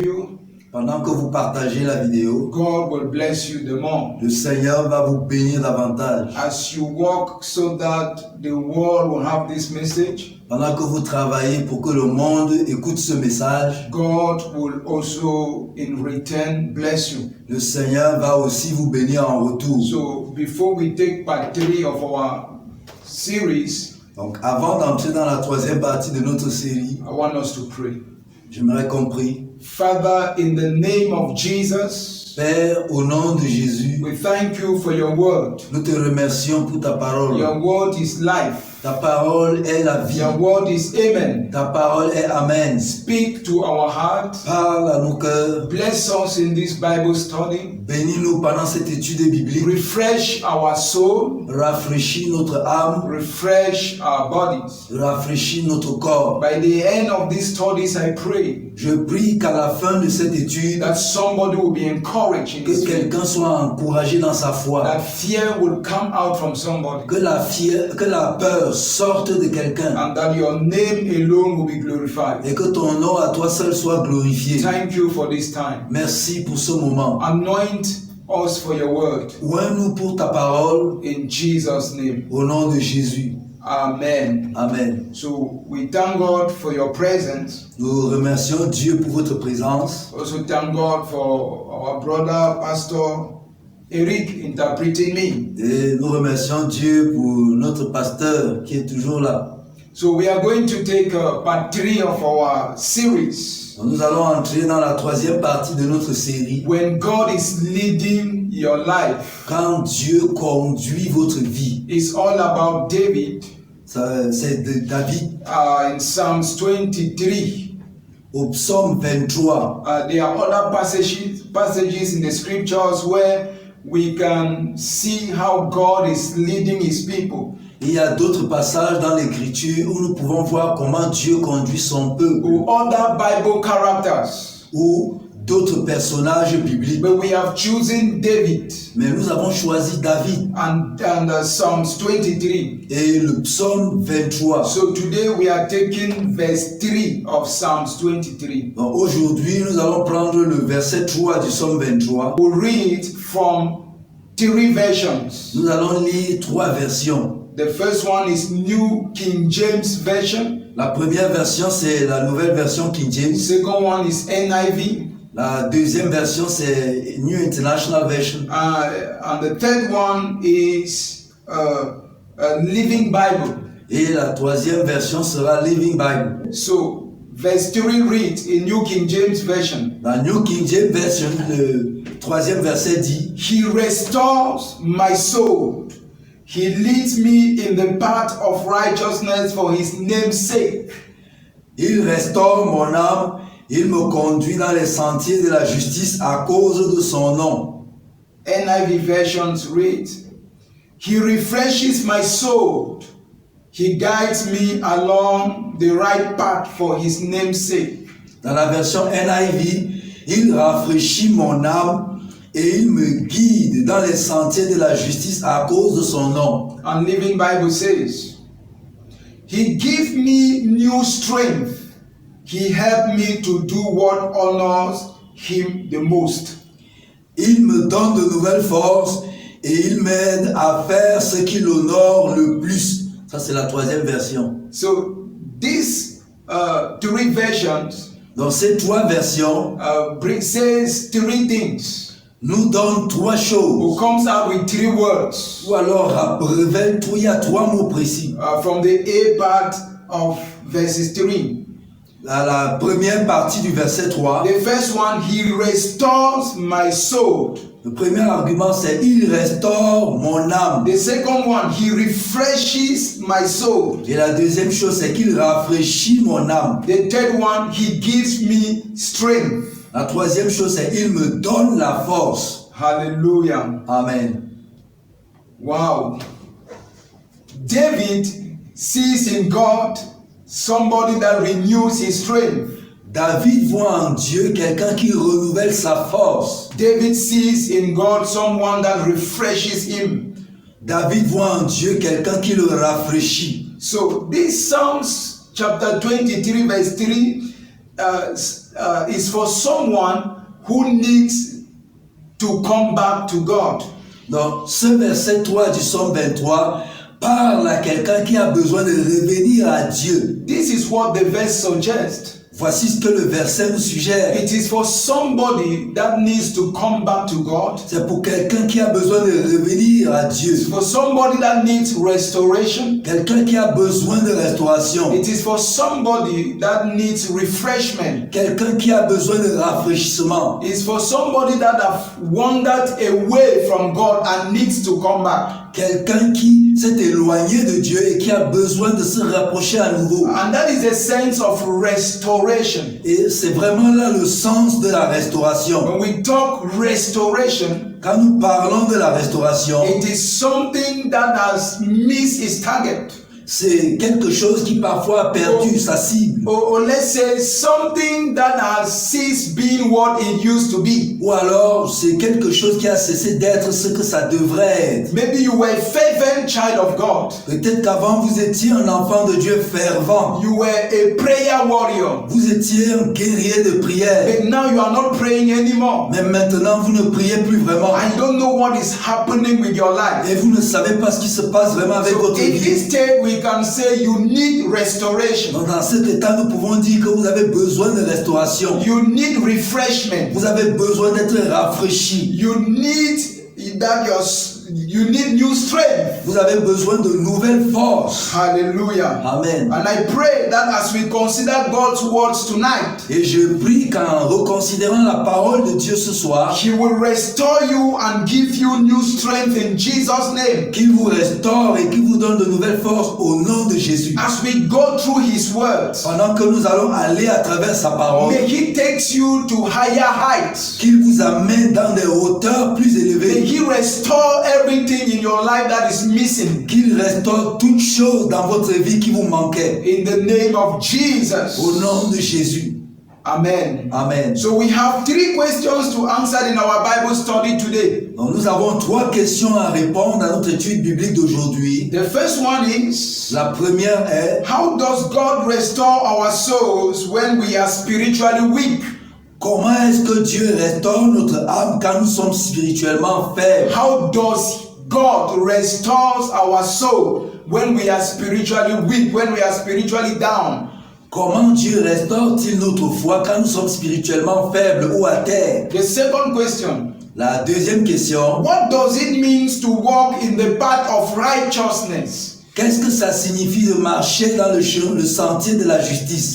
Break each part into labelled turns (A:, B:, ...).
A: you.
B: Pendant que vous partagez la vidéo,
A: God will bless you the more.
B: le Seigneur va vous bénir davantage.
A: As you work so that the world will have this message,
B: Pendant que vous travaillez pour que le monde écoute ce message,
A: God will also in return bless you.
B: le Seigneur va aussi vous bénir en retour.
A: So before we take part 3 of our series,
B: Donc avant d'entrer dans la troisième partie de notre série,
A: I want us to pray.
B: j'aimerais qu'on prie.
A: Father, in the name of Jesus,
B: Père, au nom de Jésus,
A: we thank you for your word.
B: nous te remercions pour ta parole.
A: Your word is life.
B: Ta parole est la vie.
A: Your word is amen.
B: Ta parole est Amen.
A: Speak to our heart.
B: Parle à nos cœurs.
A: Bless us in this Bible study.
B: Bénis-nous pendant cette étude biblique.
A: Refresh our soul.
B: Rafraîchis notre âme.
A: Refresh our bodies.
B: Rafraîchis notre corps.
A: By the end of these studies, I pray
B: Je prie qu'à la fin de cette étude,
A: that somebody will be encouraged in
B: que
A: his faith.
B: quelqu'un soit encouragé dans sa foi.
A: That fear will come out from somebody.
B: Que la peur sorte de quelqu'un.
A: And that your name alone will be glorified.
B: Et que ton nom à toi seul soit glorifié.
A: Thank you for this time.
B: Merci pour ce moment.
A: Anoint us for your word.
B: Oins-nous pour ta parole.
A: In Jesus' name.
B: Au nom de Jésus.
A: Amen.
B: Amen.
A: So we thank God for your presence.
B: Nous remercions Dieu pour votre présence.
A: Also thank God for our brother, Pastor Eric, interpreting me.
B: Et nous remercions Dieu pour notre pasteur qui est toujours là.
A: So we are going to take part 3 of our series.
B: Nous allons entrer dans la troisième partie de notre série.
A: When God is leading your life.
B: Quand Dieu conduit votre vie.
A: It's all about David.
B: C'est de David.
A: In Psalms 23.
B: Au psaume 23.
A: There are other passages in the scriptures where we can see how God is leading his people.
B: Il y a d'autres passages dans l'écriture où nous pouvons voir comment Dieu conduit son peuple.
A: Or other Bible characters.
B: Ou d'autres personnages bibliques.
A: But we have chosen David.
B: Mais nous avons choisi David.
A: And Psalms 23.
B: Et le psaume 23.
A: So today we are taking verse 3 of Psalms 23.
B: Donc aujourd'hui, nous allons prendre le verset 3 du psaume 23.
A: We'll read from 3 versions.
B: Nous allons lire 3 versions.
A: The first one is New King James Version.
B: La première version, c'est la nouvelle version King James.
A: The second one is NIV.
B: La deuxième version, c'est New International Version.
A: And the third one is Living Bible.
B: Et la troisième version sera Living Bible.
A: So, verse 3 reads in New King James Version.
B: La New King James Version, le troisième verset dit:
A: He restores my soul. He leads me in the path of righteousness for his name's sake.
B: Il restaure mon âme, il me conduit dans les sentiers de la justice à cause de son nom.
A: NIV versions read, He refreshes my soul. He guides me along the right path for his name's sake.
B: Dans la version NIV, il rafraîchit mon âme et il me guide dans les sentiers de la justice à cause de son nom.
A: And Living Bible says, He gives me new strength. He helped me to do what honors him the most.
B: Il me donne de nouvelles forces et il m'aide à faire ce qui l'honore le plus. Ça, c'est la troisième version.
A: So, these 3 versions
B: Dans ces 3 versions,
A: says 3 things.
B: nous donne 3 choses.
A: Who comes out with 3 words.
B: Ou alors, révèle tout, il y a 3 mots précis.
A: From the A part of verses 3.
B: À la première partie du verset 3.
A: The first one, He restores my soul.
B: Le premier argument, c'est il restaure mon âme.
A: The second one, He refreshes my soul.
B: Et la deuxième chose, c'est qu'il rafraîchit mon âme.
A: The third one, He gives me strength.
B: La troisième chose, c'est il me donne la force.
A: Hallelujah.
B: Amen.
A: Wow. David sees in God somebody that renews his strength.
B: David voit en Dieu quelqu'un qui renouvelle sa force.
A: David sees in God someone that refreshes him.
B: David voit en Dieu quelqu'un qui le rafraîchit.
A: So this Psalms chapter 23 verse 3 is for someone who needs to come back to God.
B: Donc, ce verset 3 du psaume 23 parle à quelqu'un qui a besoin de revenir à Dieu.
A: This is what the verse suggests.
B: Voici ce que le verset nous suggère.
A: It is for somebody that needs to come back to God.
B: C'est pour quelqu'un qui a besoin de revenir à Dieu.
A: It's for somebody that needs restoration.
B: Quelqu'un qui a besoin de restauration.
A: It is for somebody that needs refreshment.
B: Quelqu'un qui a besoin de rafraîchissement.
A: It's for somebody that have wandered away from God and needs to come back.
B: Quelqu'un qui s'est éloigné de Dieu et qui a besoin de se rapprocher à nouveau.
A: And that is the sense of restoration.
B: Et c'est vraiment là le sens de la restauration.
A: When we talk restoration,
B: Quand nous parlons de la restauration,
A: it is something that has missed its target.
B: c'est quelque chose qui parfois a perdu sa cible.
A: Or let's say something that has ceased being what it used to be.
B: Ou alors c'est quelque chose qui a cessé d'être ce que ça devrait être.
A: Maybe you were a fervent child of God.
B: Peut-être qu'avant vous étiez un enfant de Dieu fervent.
A: You were a prayer warrior.
B: Vous étiez un guerrier de prière.
A: But now you are not praying anymore.
B: Mais maintenant vous ne priez plus vraiment.
A: I don't know what is happening with your life.
B: Et vous ne savez pas ce qui se passe vraiment avec
A: So
B: votre
A: in
B: vie.
A: this state we can say you need restoration.
B: Donc dans cet état, nous pouvons dire que vous avez besoin de restauration.
A: You need refreshment.
B: Vous avez besoin d'être rafraîchi.
A: You need new strength.
B: Vous avez besoin de nouvelles forces.
A: Hallelujah.
B: Amen.
A: And I pray that as we consider God's words tonight,
B: Et je prie qu'en reconsidérant la parole de Dieu ce soir,
A: He will restore you and give you new strength in Jesus' name.
B: qu'il vous restaure et qu'il vous donne de nouvelles forces au nom de Jésus.
A: As we go through His words,
B: Pendant que nous allons aller à travers sa parole,
A: may He take you to higher heights.
B: qu'il vous amène dans des hauteurs plus
A: May
B: élevées,
A: He restore everything in your life that is missing.
B: qu'il restaure toutes choses dans votre vie qui vous manquaient.
A: In the name of Jesus.
B: Au nom de Jésus.
A: Amen.
B: Amen.
A: So we have 3 questions to answer in our Bible study today.
B: Donc nous avons 3 questions à répondre à notre étude biblique d'aujourd'hui.
A: The first one is,
B: La première est:
A: how does God restore our souls when we are spiritually weak?
B: comment est-ce que Dieu restaure notre âme quand nous sommes spirituellement faibles?
A: How does God restores our soul when we are spiritually weak, when we are spiritually down?
B: Comment Dieu restaure-t-il notre foi quand nous sommes spirituellement faibles ou à terre?
A: The second question,
B: La deuxième question:
A: what does it mean to walk in the path of righteousness?
B: qu'est-ce que ça signifie de marcher dans le sentier de la justice?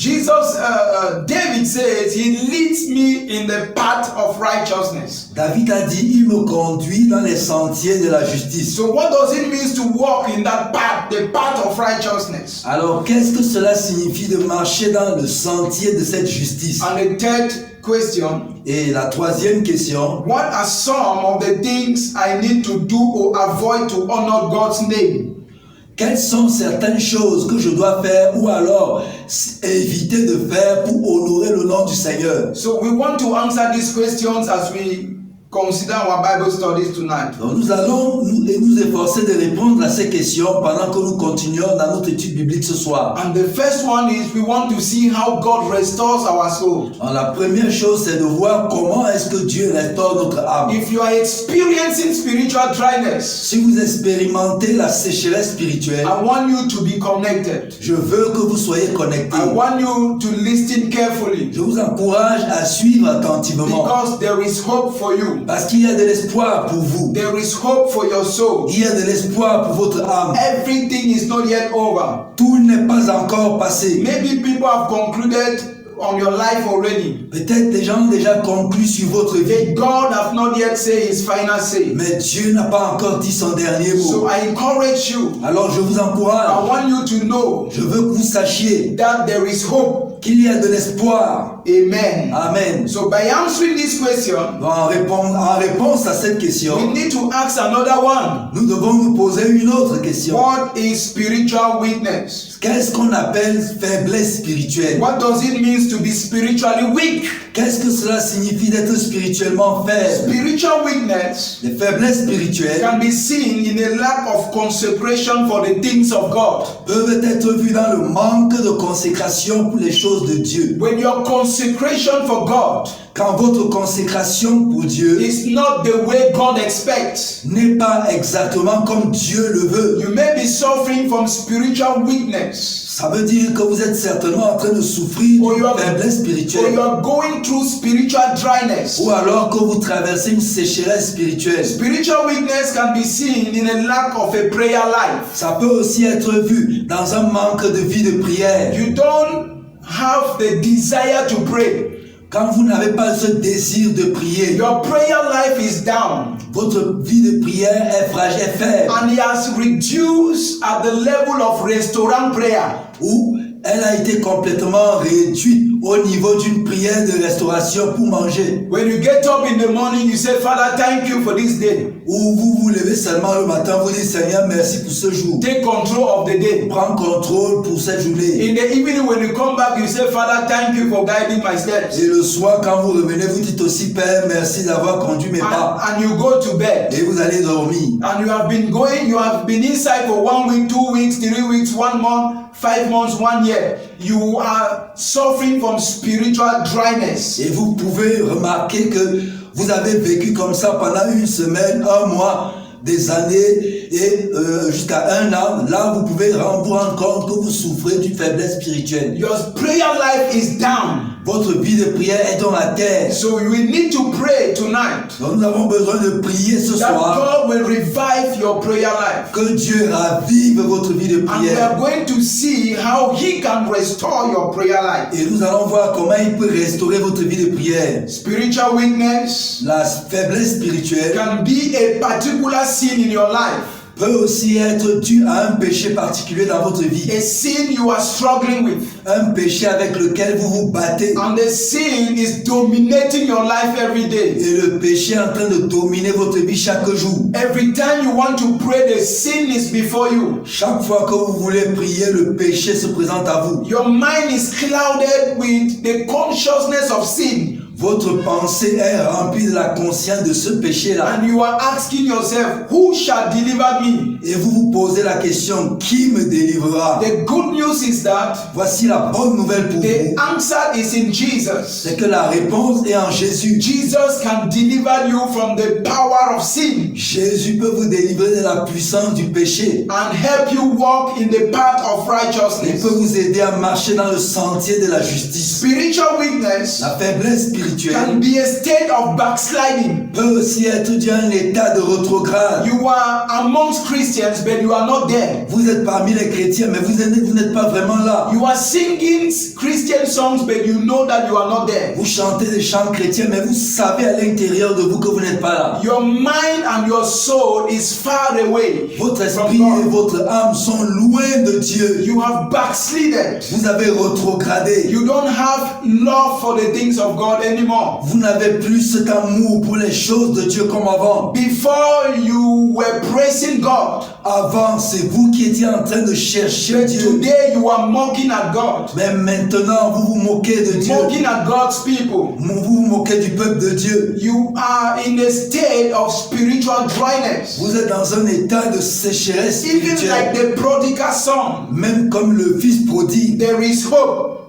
A: David says, He leads me in the path of righteousness.
B: David a dit: il me conduit dans les sentiers de la justice.
A: So what does it mean to walk in that path, the path of righteousness?
B: Alors qu'est-ce que cela signifie de marcher dans le sentier de cette justice?
A: And the third question,
B: Et la troisième question:
A: what are some of the things I need to do or avoid to honor God's name?
B: quelles sont certaines choses que je dois faire ou alors éviter de faire pour honorer le nom du Seigneur?
A: So we want to answer these questions as we consider our Bible studies tonight.
B: Donc nous allons nous efforcer de répondre à ces questions pendant que nous continuons dans notre étude biblique ce soir.
A: And the first one is we want to see how God restores our soul.
B: Alors, la première chose, c'est de voir comment est-ce que Dieu restaure notre âme.
A: If you are experiencing spiritual dryness,
B: Si vous expérimentez la sécheresse spirituelle,
A: I want you to be connected.
B: je veux que vous soyez connectés.
A: I want you to listen carefully
B: Je vous encourage à suivre attentivement
A: because there is hope for you.
B: parce qu'il y a de l'espoir pour vous.
A: There is hope for your soul.
B: Il y a de l'espoir pour votre âme.
A: Everything is not yet over.
B: Tout n'est pas encore passé.
A: Maybe people have concluded on your life already.
B: Peut-être des gens ont déjà conclu sur votre vie.
A: But God have not yet said His final say.
B: Mais Dieu n'a pas encore dit son dernier mot.
A: So I encourage you.
B: Alors je vous
A: I
B: encourage.
A: want you to know
B: Je veux que vous sachiez
A: that there is hope.
B: qu'il y a de l'espoir.
A: Amen.
B: Amen.
A: So by answering this question,
B: En réponse à cette question,
A: we need to ask another one.
B: nous devons nous poser une autre question.
A: What is spiritual weakness?
B: Qu'est-ce qu'on appelle faiblesse spirituelle?
A: What does it mean means to be spiritually weak.
B: Qu'est-ce que cela signifie d'être spirituellement faible?
A: Spiritual weakness
B: Les faiblesses spirituelles
A: can be seen in a lack of consecration for the things of God.
B: peuvent être vues dans le manque de consécration pour les choses de Dieu.
A: When your consecration for God
B: Quand votre consécration pour Dieu
A: is not the way God expects,
B: n'est pas exactement comme Dieu le veut,
A: you may be suffering from spiritual weakness,
B: ça veut dire que vous êtes certainement en train de souffrir
A: or
B: d'une
A: you are,
B: faiblesse
A: or
B: spirituelle,
A: you are going through spiritual dryness.
B: ou alors que vous traversez une sécheresse spirituelle.
A: Spiritual weakness can be seen in a lack of a prayer life.
B: Ça peut aussi être vu dans un manque de vie de prière.
A: You don't have the desire to pray.
B: Quand vous n'avez pas ce désir de prier,
A: Your prayer life is down,
B: votre vie de prière est fragile, est faible,
A: and it has reduced at the level of restaurant prayer.
B: ou elle a été complètement réduite au niveau d'une prière de restauration pour manger.
A: When you get up in the morning, you say, Father, thank you for this day.
B: Ou vous vous levez seulement le matin, vous dites Seigneur, merci pour ce jour.
A: Take control of the day.
B: Prends contrôle pour cette journée.
A: In the evening, when you come back, you say, Father, thank you for guiding my steps.
B: Et le soir, quand vous revenez, vous dites aussi Père, merci d'avoir conduit mes pas.
A: And you go to bed.
B: Et vous allez dormir.
A: And you have been inside for 1 week, 2 weeks, 3 weeks, 1 month, 5 months, 1 year. You are suffering from spiritual dryness.
B: Et vous pouvez remarquer que vous avez vécu comme ça pendant une semaine, un mois, des années et jusqu'à 1 an. Là, vous pouvez vous rendre compte que vous souffrez d'une faiblesse spirituelle.
A: Your prayer life is down.
B: Votre vie de prière est dans la terre.
A: So we need to pray tonight
B: Donc nous avons besoin de prier ce
A: that
B: soir,
A: God will revive your prayer life.
B: que Dieu ravive votre vie de
A: And we are
B: prière.
A: going to see how He can restore your prayer life.
B: Et nous allons voir comment il peut restaurer votre vie de prière.
A: Spiritual weakness
B: La faiblesse spirituelle
A: can be a particular sin in your life,
B: peut aussi être due à un péché particulier dans votre vie.
A: a sin you are struggling with,
B: Un péché avec lequel vous vous battez.
A: and the sin is dominating your life every day.
B: Et le péché est en train de dominer votre vie chaque jour.
A: Every time you want to pray, the sin is before you.
B: Chaque fois que vous voulez prier, le péché se présente à vous.
A: Your mind is clouded with the consciousness of sin,
B: Votre pensée est remplie de la conscience de ce péché-là.
A: and you are asking yourself, who shall deliver me?
B: Et vous vous posez la question, qui me délivrera?
A: The good news is that
B: Voici la bonne nouvelle pour
A: the
B: vous.
A: answer is in Jesus.
B: C'est que la réponse est en Jésus.
A: Jesus can deliver you from the power of sin
B: Jésus peut vous délivrer de la puissance du péché.
A: and help you walk in the path of
B: Il
A: righteousness.
B: peut vous aider à marcher dans le sentier de la justice.
A: Spiritual weakness
B: La faiblesse
A: can
B: spirituelle
A: be a state of backsliding.
B: peut aussi être due à un état de rétrograde.
A: You are amongst Christians, but you are not there.
B: Vous êtes parmi les chrétiens, mais vous n'êtes pas vraiment là.
A: You are singing Christian songs, but you know that you are not there.
B: Vous chantez des chants chrétiens, mais vous savez à l'intérieur de vous que vous n'êtes pas là.
A: Your mind and your soul is far away
B: Votre
A: from
B: esprit et
A: God.
B: votre âme sont loin de Dieu.
A: You have backslided.
B: Vous avez rétrogradé.
A: You don't have love for the things of God anymore.
B: Vous n'avez plus cet amour pour les choses de Dieu comme avant.
A: Before you were praising God,
B: Avant, c'est vous qui étiez en train de chercher
A: but
B: Dieu.
A: today you are mocking at God,
B: Mais maintenant, vous vous moquez de Dieu.
A: mocking at God's people.
B: Vous vous moquez du peuple de Dieu.
A: You are in a state of spiritual dryness,
B: Vous êtes dans un état de sécheresse
A: even
B: spirituelle.
A: like the prodigal son.
B: Même comme le fils prodigue.
A: There is hope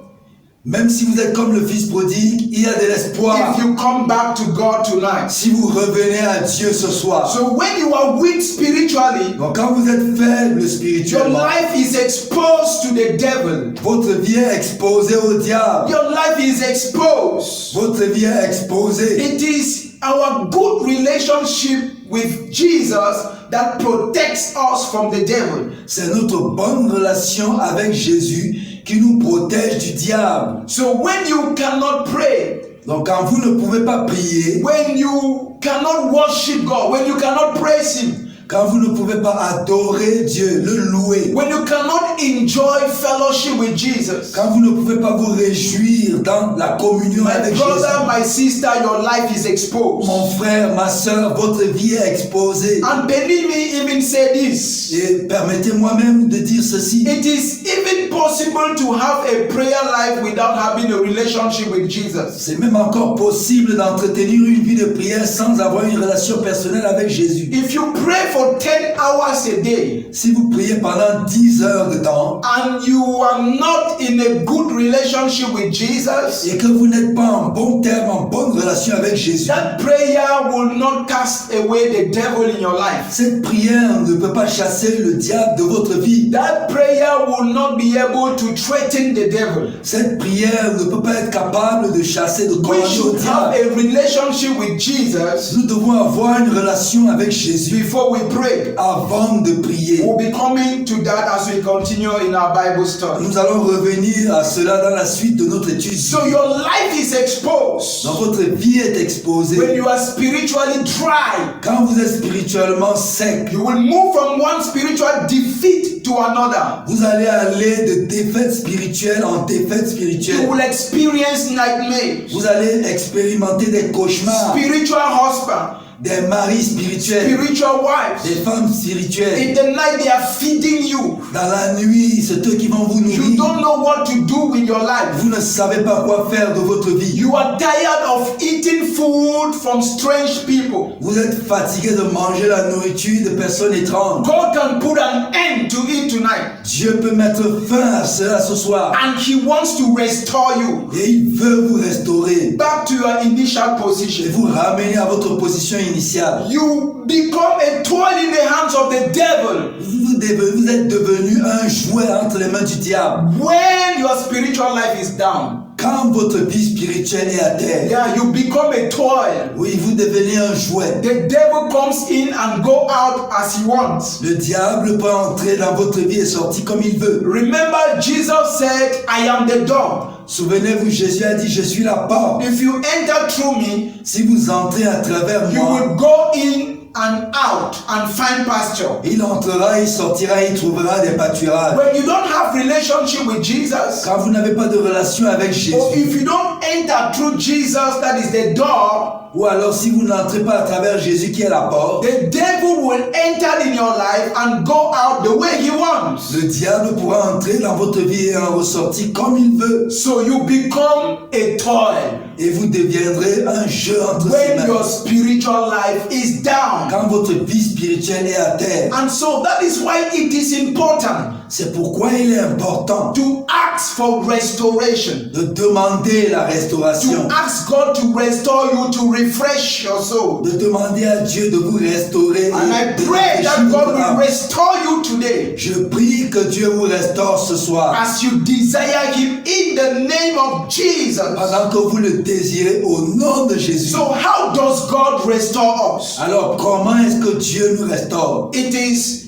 B: Même si vous êtes comme le fils prodigue, il y a de l'espoir.
A: if you come back to God tonight.
B: Si vous revenez à Dieu ce soir.
A: So when you are weak spiritually,
B: Donc quand vous êtes faible
A: your
B: spirituellement,
A: life is exposed to the devil.
B: votre vie est exposée au diable.
A: Your life is exposed.
B: Votre vie est exposée.
A: It is our good relationship with Jesus that protects us from the devil.
B: C'est notre bonne relation avec Jésus qui nous protège du diable.
A: So when you cannot pray,
B: Donc quand vous ne pouvez pas prier,
A: when you cannot worship God, when you cannot praise Him,
B: quand vous ne pouvez pas adorer Dieu, le louer,
A: when you cannot enjoy fellowship with Jesus,
B: quand vous ne pouvez pas vous réjouir grandir dans la communion
A: My
B: avec
A: brother,
B: Jésus.
A: my sister, your life is exposed.
B: Mon frère, ma soeur, votre vie est exposée.
A: And believe me, even say this.
B: Et permettez-moi même de dire ceci.
A: It is even possible to have a prayer life without having a relationship with Jesus.
B: C'est même encore possible d'entretenir une vie de prière sans avoir une relation personnelle avec Jésus.
A: If you pray for 10 hours a day
B: Si vous priez pendant 10 heures de temps
A: and you are not in a good relationship with Jesus,
B: et que vous n'êtes pas en bon terme, en bonne relation avec Jésus,
A: that prayer will not cast away the devil in your life.
B: cette prière ne peut pas chasser le diable de votre vie.
A: That prayer will not be able to threaten the devil.
B: Cette prière ne peut pas être capable de chasser, de
A: We
B: commander au
A: should have
B: diable.
A: a relationship with Jesus
B: Nous devons avoir une relation avec Jésus
A: before we pray.
B: avant de prier.
A: We'll be coming to that as we continue in our Bible study.
B: Nous allons revenir à cela dans la suite de notre étude.
A: So your life is exposed
B: Donc votre vie est
A: when
B: exposée.
A: you are spiritually dry.
B: Quand vous êtes spirituellement sec,
A: You will move from one spiritual defeat to another.
B: vous allez aller de défaite spirituelle en défaite
A: You
B: spirituelle.
A: will experience nightmares.
B: Vous allez expérimenter des cauchemars,
A: Spiritual husband,
B: des maris spirituels,
A: spiritual wives.
B: des femmes spirituelles.
A: In the night they are feeding you.
B: Dans la nuit, c'est eux qui vont vous
A: You
B: nourrir.
A: don't know what to do with your life.
B: Vous ne savez pas quoi faire de votre vie.
A: You are tired of eating food from strange people.
B: Vous êtes fatigué de manger la nourriture de personnes étranges.
A: God can put an end to it tonight.
B: Dieu peut mettre fin à cela ce soir.
A: And He wants to restore you
B: Et il veut vous restaurer
A: back to your initial
B: et
A: position.
B: vous ramener à votre position initiale.
A: You become a tool in the hands of the devil
B: Vous êtes devenu un jouet entre les mains du diable.
A: when your spiritual life is down.
B: Quand votre vie spirituelle est à terre,
A: Yeah, you become a toy.
B: oui, vous devenez un jouet.
A: The devil comes in and go out as he wants.
B: Le diable peut entrer dans votre vie et sortir comme il veut.
A: Remember, Jesus said, I am the door.
B: Souvenez-vous, Jésus a dit, je suis la porte.
A: If you enter through me,
B: Si vous entrez à travers
A: you
B: moi,
A: will go in and out and find pasture.
B: il entrera, il sortira, il trouvera des pâturages.
A: When you don't have relationship with Jesus,
B: Quand vous n'avez pas de relation avec Jésus,
A: or if you don't enter through Jesus, that is the door,
B: ou alors si vous n'entrez pas à travers Jésus qui est la porte,
A: the devil will enter in your life and go out the way he wants.
B: le diable pourra entrer dans votre vie et en ressortir comme il veut.
A: So you become a toy
B: Et vous deviendrez un jeu entre ses
A: when
B: mains.
A: your spiritual life is down.
B: Quand votre vie spirituelle est à terre,
A: And so that is why it is important
B: c'est pourquoi il est important
A: to ask for restoration.
B: de demander la restauration,
A: To ask God to restore you, to refresh your soul.
B: de demander à Dieu de vous restaurer.
A: And I
B: de
A: pray
B: rafraîchir
A: that God
B: votre
A: will
B: âme.
A: restore you today
B: Je prie que Dieu vous restaure ce soir,
A: as you desire Him in the name of Jesus.
B: pendant que vous le désirez au nom de Jésus.
A: So how does God restore us?
B: Alors, comment est-ce que Dieu nous restaure?
A: It is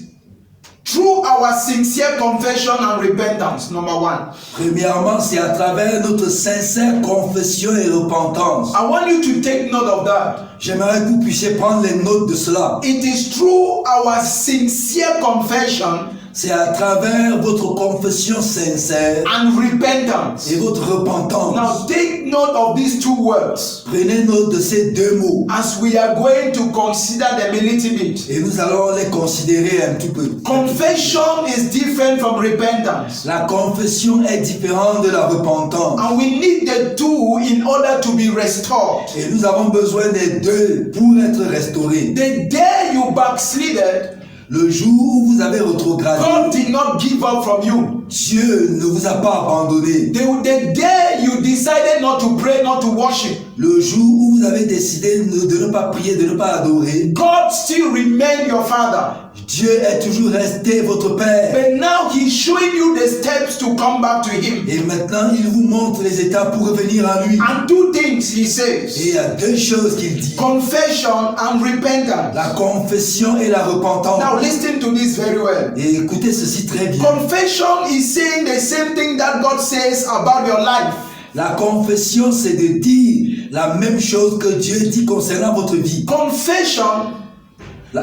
A: through our sincere confession and repentance, number one.
B: Premièrement, c'est à travers notre sincère confession et repentance.
A: I want you to take note of that.
B: J'aimerais que vous puissiez prendre les notes de cela.
A: It is through our sincere confession
B: C'est à travers votre confession sincère
A: and repentance.
B: et votre repentance.
A: Now take note of these two words
B: Prenez note de ces deux mots
A: as we are going to consider them a little bit.
B: et nous allons les considérer un tout peu.
A: Confession is different from repentance.
B: La confession est différente de la repentance.
A: And we need the two in order to be restored.
B: Et nous avons besoin des deux pour être restaurés.
A: The day you backslided,
B: Le jour où vous avez rétrogradé,
A: God did not give up from you.
B: Dieu ne vous a pas abandonné.
A: The day you decided not to pray, not to worship,
B: Le jour où vous avez décidé de ne pas prier, de ne pas adorer,
A: God still remained your father.
B: Dieu est toujours resté votre Père.
A: But now He's showing you the steps to come back to Him.
B: Et maintenant, il vous montre les étapes pour revenir à lui.
A: And two things He
B: Et
A: says:
B: il y a deux choses qu'il dit.
A: confession and repentance.
B: La confession et la repentance.
A: Now listen to this very well.
B: Et écoutez ceci très bien.
A: Confession is saying the same thing that God says about your life.
B: La confession, c'est de dire la même chose que Dieu dit concernant votre vie.
A: Confession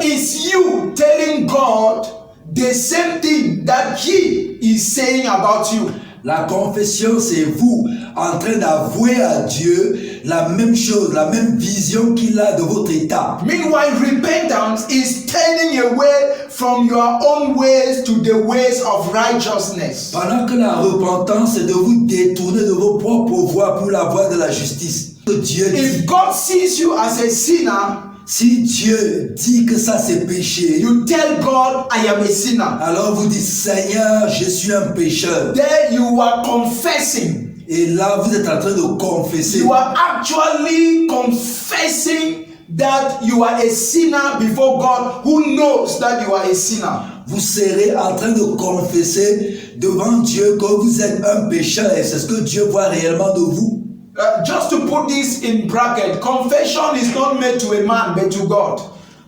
A: is you telling God the same thing that He is saying about you.
B: La confession, c'est vous en train d'avouer à Dieu la même chose, la même vision qu'il a de votre état.
A: Meanwhile, repentance is turning away from your own ways to the ways of righteousness.
B: Pendant que la repentance, c'est de vous détourner de vos propres voies pour la voie de la justice. Dieu dit,
A: If God sees you as a sinner,
B: si Dieu dit que ça c'est péché,
A: you tell God, I am a sinner.
B: alors vous dites, Seigneur, je suis un pécheur.
A: There you are confessing.
B: Et là, vous êtes en train de confesser.
A: You are actually confessing that you are a sinner before God, who knows that you are a sinner.
B: Vous serez en train de confesser devant Dieu que vous êtes un pécheur et c'est ce que Dieu voit réellement de vous.
A: Just to put this in bracket, confession is not made to a man but to God.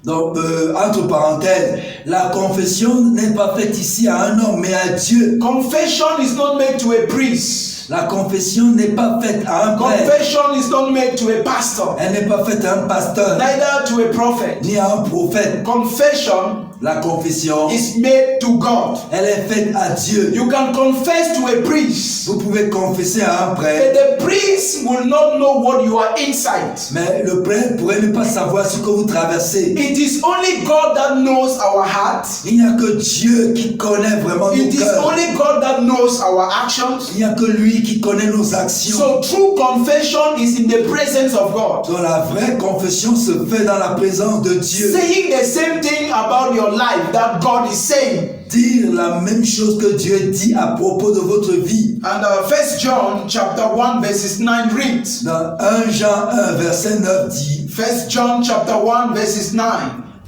B: Donc, entre parenthèses, la confession n'est pas faite ici à un homme mais à Dieu.
A: Confession is not made to a priest.
B: La confession n'est pas faite à un prêtre.
A: Confession is not made to a pastor.
B: Elle n'est pas faite à un pasteur,
A: Neither to a prophet.
B: ni à un prophète.
A: Confession
B: La confession,
A: is made to God.
B: elle est faite à Dieu.
A: You can confess to a priest,
B: Vous pouvez confesser à un
A: but
B: prêtre,
A: the priest will not know what you are inside.
B: mais le prêtre pourrait ne pas savoir ce que vous traversez.
A: It is only God that knows our heart.
B: Il n'y a que Dieu qui connaît vraiment nos
A: It is
B: cœurs.
A: only God that knows our actions.
B: Il n'y a que lui qui connaît nos actions.
A: So true confession is in the presence of God.
B: Donc la vraie confession se fait dans la présence de Dieu.
A: Saying the same thing about your life that God is saying.
B: Dire la même chose que Dieu dit à propos de votre vie.
A: And 1 John chapter 1 verses 9 reads.
B: Dans 1 Jean 1 verset 9 dit.
A: 1 John chapter 1 verses 9.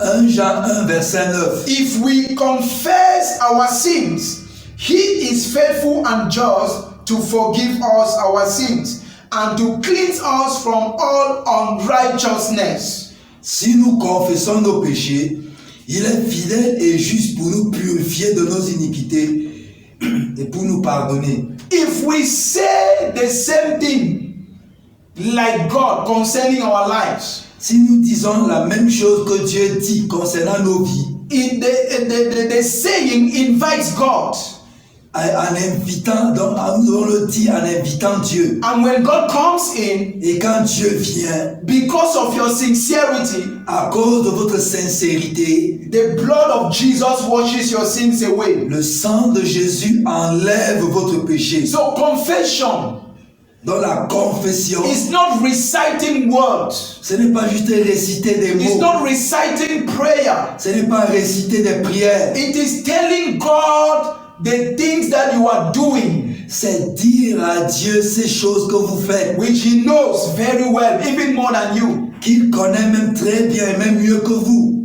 B: 1 Jean 1 verset 9.
A: If we confess our sins, He is faithful and just to forgive us our sins and to cleanse us from all unrighteousness.
B: Si nous confessons nos péchés, il est fidèle et juste pour nous purifier de nos iniquités et pour nous pardonner.
A: If we say the same thing like God concerning our lives,
B: Si nous disons la même chose que Dieu dit concernant nos vies,
A: the saying invites God.
B: en invitant, donc on le dit en invitant Dieu.
A: And when God comes in,
B: Et quand Dieu vient,
A: because of your sincerity,
B: à cause de votre sincérité,
A: the blood of Jesus washes your sins away.
B: le sang de Jésus enlève votre péché.
A: So confession
B: Dans la confession,
A: is not reciting words.
B: ce n'est pas juste réciter des
A: It's
B: mots,
A: not reciting prayer.
B: ce n'est pas réciter des prières,
A: It is telling God the things that you are doing,
B: c'est dire à Dieu ces choses que vous faites,
A: which He knows very well, even more than you.
B: qu'il connaît même très bien, même mieux que vous.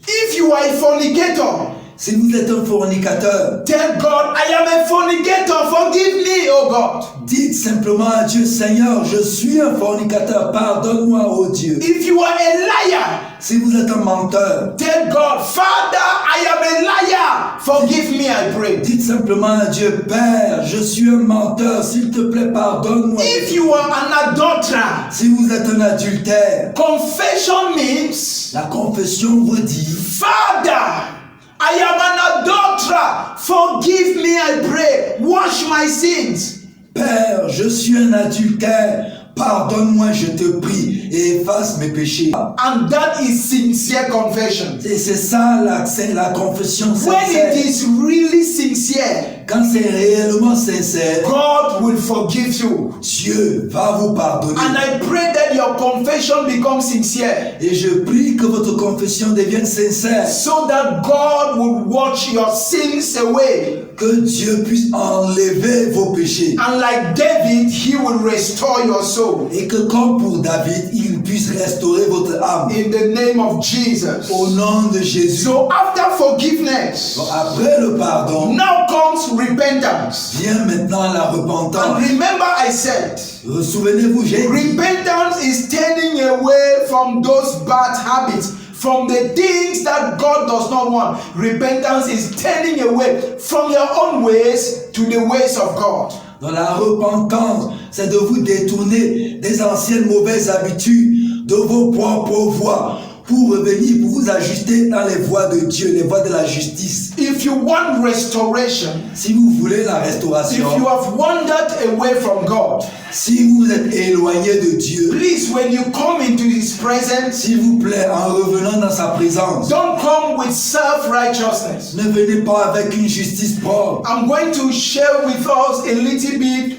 A: If you are a fornicator,
B: Si vous êtes un fornicateur,
A: tell God, I am a fornicator, forgive me, oh God.
B: dites simplement à Dieu, Seigneur, je suis un fornicateur, pardonne-moi, oh Dieu.
A: If you are a liar,
B: Si vous êtes un menteur,
A: tell God, Father, I am a liar, forgive me, I pray.
B: dites simplement à Dieu, Père, je suis un menteur, s'il te plaît, pardonne-moi.
A: If you are an adulterer,
B: Si vous êtes un adultère,
A: confession means,
B: la confession vous dit,
A: Father, I am an adulterer, forgive me, I pray, wash my sins.
B: Père, je suis un adultère, pardonne-moi, je te prie, et efface mes péchés.
A: And that is sincere confession.
B: Et c'est ça la confession
A: When
B: sincère.
A: it is really sincere,
B: Quand c'est réellement sincère,
A: God will forgive you.
B: Dieu va vous pardonner.
A: And I pray that your confession becomes sincere,
B: Et je prie que votre confession devienne sincère.
A: so that God will wash your sins away.
B: Que Dieu puisse enlever vos péchés.
A: And like David, He will restore your soul.
B: Et que comme pour David, il puisse restaurer votre âme.
A: In the name of Jesus.
B: Au nom de Jésus.
A: So after forgiveness,
B: Donc, après le pardon,
A: now comes repentance.
B: vient maintenant la
A: And
B: repentance.
A: remember I said,
B: Souvenez-vous, j'ai dit,
A: repentance is turning away from those bad habits, from the things that God does not want. Repentance is turning away from your own ways to the ways of God.
B: dans la repentance, c'est de vous détourner des anciennes mauvaises habitudes, de vos propres voies, pour revenir, pour vous ajuster dans les voies de Dieu, les voies de la justice.
A: If you want restoration,
B: Si vous voulez la
A: if
B: restauration,
A: you have wandered away from God,
B: si vous êtes éloigné de Dieu,
A: please, when you come into His presence,
B: s'il vous plaît, en revenant dans sa présence,
A: don't come with self-righteousness.
B: ne venez pas avec une justice propre.
A: I'm going to share with us a little bit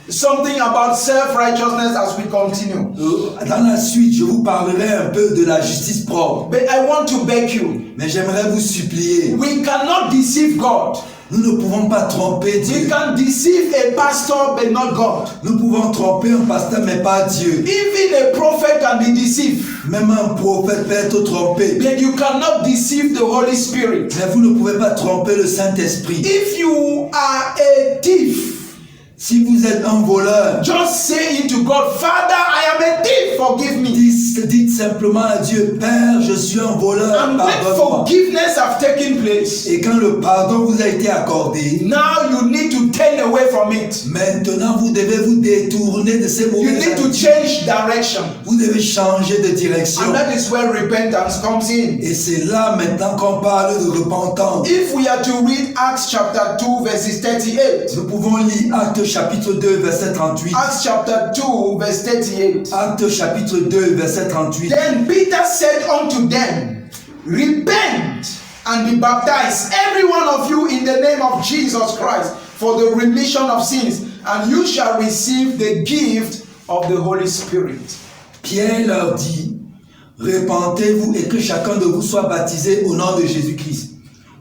A: something about self-righteousness as we continue.
B: Dans la suite, je vous parlerai un peu de la justice propre.
A: But I want to beg you,
B: Mais j'aimerais vous supplier,
A: we cannot deceive God.
B: nous ne pouvons pas tromper
A: We
B: Dieu.
A: can deceive a pastor but not God.
B: Nous pouvons tromper un pasteur, mais pas Dieu.
A: Even a prophet can be deceived,
B: Même un prophète peut être trompé.
A: but you cannot deceive the Holy Spirit.
B: Mais vous ne pouvez pas tromper le Saint-Esprit.
A: If you are a thief,
B: Si vous êtes un voleur,
A: just say it to God, Father, I am a thief, forgive me.
B: dites simplement à Dieu, Père, je suis un voleur,
A: And when
B: pardonne-moi.
A: forgiveness have taken place,
B: Et quand le pardon vous a été accordé,
A: now you need to turn away from it.
B: maintenant vous devez vous détourner de ces
A: You
B: mauvaises
A: need to
B: habitudes.
A: change direction.
B: Vous devez changer de direction.
A: And that is where repentance comes in.
B: Et c'est là maintenant qu'on parle de repentance.
A: If we are to read Acts chapter 2 verses 38,
B: Nous pouvons lire Actes chapitre 2 verset 38.
A: Acts chapter 2 verse 38,
B: Actes chapitre 2 verset 38.
A: then Peter said unto them, repent and be baptized, every one of you, in the name of Jesus Christ, for the remission of sins, and you shall receive the gift of the Holy Spirit.
B: Pierre leur dit, repentez-vous et que chacun de vous soit baptisé au nom de Jésus-Christ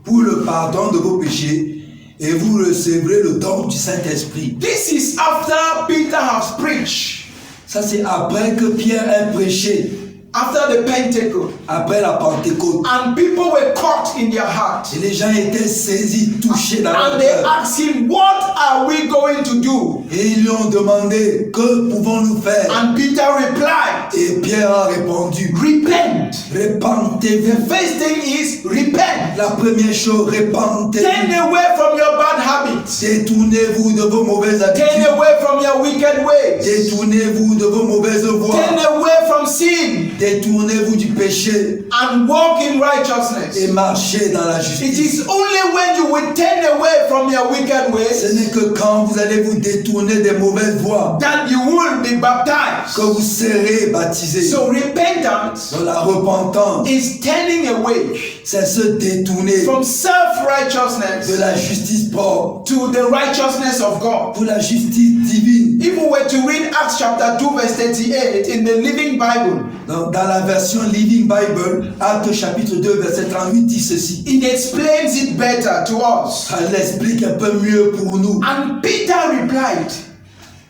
B: pour le pardon de vos péchés et vous recevrez le don du Saint-Esprit.
A: This is after Peter has preached,
B: Ça c'est après que Pierre a prêché,
A: after the Pentecost,
B: après la Pentecôte.
A: and people were caught in their heart.
B: Et les gens étaient saisis, touchés dans leur
A: And they
B: cœur.
A: asked him, what are we going to do?
B: Et ils lui ont demandé, que pouvons-nous faire?
A: And Peter replied,
B: Et Pierre a répondu,
A: repent.
B: repentez-vous.
A: The first thing is repent.
B: La première chose,
A: Turn
B: repentez-vous.
A: away from your bad habits.
B: Détournez-vous de vos mauvaises
A: Turn
B: habitudes.
A: away from your wicked ways.
B: Détournez-vous de vos mauvaises voies.
A: Turn away from sin
B: Détournez-vous du péché
A: and walk in
B: et
A: righteousness.
B: marchez dans la
A: It
B: justice.
A: is only when you will turn away from your wicked
B: Ce
A: ways
B: n'est que quand vous allez vous détourner des mauvaises voies
A: that you will be baptized.
B: que vous serez baptisés.
A: So repentance
B: Dans la repentance,
A: is turning away
B: c'est se détourner
A: from
B: de
A: self-righteousness
B: la justice propre
A: to the righteousness of God.
B: pour la justice divine.
A: If we were to read Acts chapter 2 verse 38 in the Living Bible,
B: Dans la version Living Bible, Actes chapitre 2 verset 38 dit ceci.
A: it explains it better to us.
B: Ça l'explique un peu mieux pour nous.
A: And Peter replied,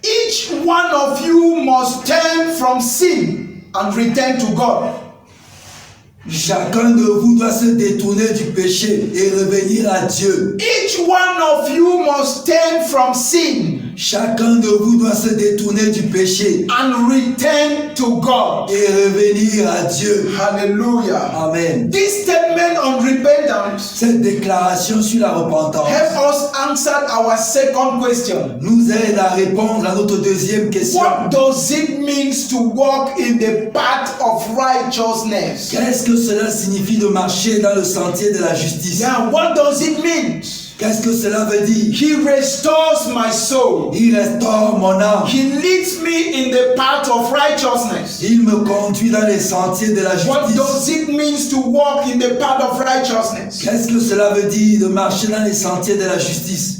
A: each one of you must turn from sin and return to God.
B: Chacun de vous doit se détourner du péché et revenir à Dieu.
A: Each one of you must turn from sin
B: Chacun de vous doit se détourner du péché
A: and return to God.
B: et revenir à Dieu.
A: Hallelujah.
B: Amen.
A: This statement on repentance
B: Cette déclaration sur la repentance
A: help us answer our second question.
B: nous aide à répondre à notre deuxième question.
A: What does it mean to walk in the path of righteousness?
B: Qu'est-ce que cela signifie de marcher dans le sentier de la justice?
A: Yeah, what does it mean?
B: Qu'est-ce que cela veut dire?
A: He restores my soul.
B: Il restaure mon âme.
A: He leads me in the path of righteousness.
B: Il me conduit dans les sentiers de la
A: What
B: justice.
A: does it mean to walk in the path of righteousness?
B: Qu'est-ce que cela veut dire de marcher dans les sentiers de la justice?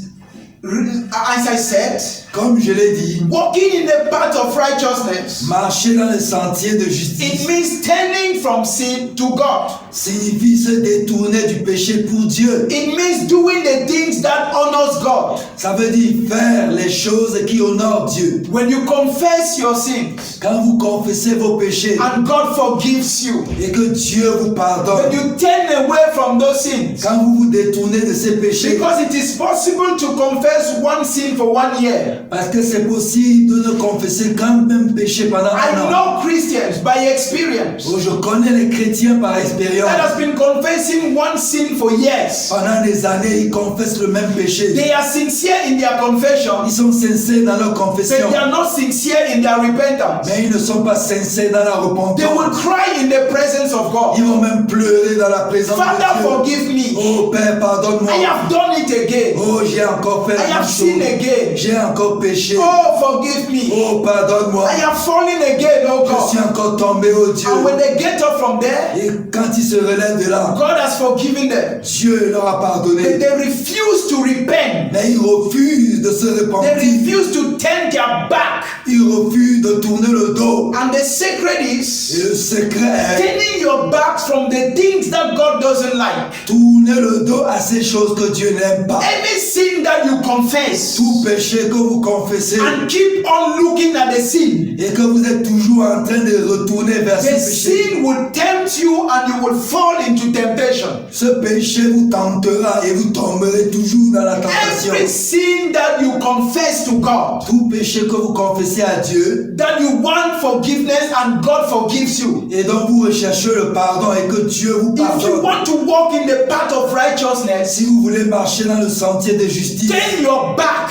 A: As I said,
B: Comme je l'ai dit,
A: walking in the path of righteousness,
B: marcher dans les sentiers de justice
A: it means turning from sin to God.
B: signifie se détourner du péché pour Dieu.
A: It means doing the things that honors God.
B: Ça veut dire faire les choses qui honorent Dieu.
A: When you confess your sins
B: Quand vous confessez vos péchés
A: and God forgives you,
B: et que Dieu vous
A: when
B: pardonne,
A: you turn away from those sins,
B: quand vous vous détournez de ces péchés,
A: because it is possible to confess one sin for 1 year.
B: Parce que c'est possible de ne confesser qu'un même péché pendant
A: I
B: un an.
A: know Christians by experience
B: Oh, je connais les chrétiens par expérience.
A: that has been confessing one sin for years.
B: Pendant des années, ils confessent le même péché.
A: They are sincere in their confession,
B: Ils sont sincères dans leur
A: but
B: confession.
A: they are not sincere in their repentance.
B: Mais ils ne sont pas sincères dans la
A: They will
B: repentance.
A: cry in the presence of God.
B: Ils vont même pleurer dans la présence
A: Father,
B: de Dieu.
A: forgive me.
B: Oh Père, pardonne-moi.
A: I have done it again.
B: Oh, j'ai encore fait
A: I
B: la
A: have
B: même
A: sinned
B: chose.
A: again.
B: J'ai encore péché.
A: Oh, forgive me.
B: Oh, pardonne-moi.
A: I have fallen again, oh
B: Je suis
A: God.
B: encore tombé, oh Dieu.
A: And when they get up from there,
B: Et quand ils se relèvent de là,
A: God has forgiven them.
B: Dieu leur a
A: But
B: pardonné.
A: they refuse to repent.
B: Mais ils refusent de se
A: They
B: repentir.
A: refuse to turn their back.
B: Ils refusent de tourner le dos.
A: And the secret
B: Et
A: is
B: le secret est
A: turning your back from the things that God doesn't like.
B: tourner le dos à ces choses que Dieu n'aime pas.
A: Any sin that you confess
B: Tout péché que vous confessez
A: and keep on looking at the sin,
B: et que vous êtes toujours en train de retourner vers ce
A: the
B: péché.
A: sin will tempt you and you will fall into temptation.
B: Ce péché vous tentera et vous tomberez toujours dans la tentation.
A: Every sin that you confess to God,
B: Tout péché que vous confessez à Dieu
A: that you want forgiveness and God forgives you.
B: et dont vous recherchez le pardon et que Dieu vous
A: If you
B: pardonne.
A: want to walk in the path of righteousness,
B: Si vous voulez marcher dans le sentier de justice,
A: turn your back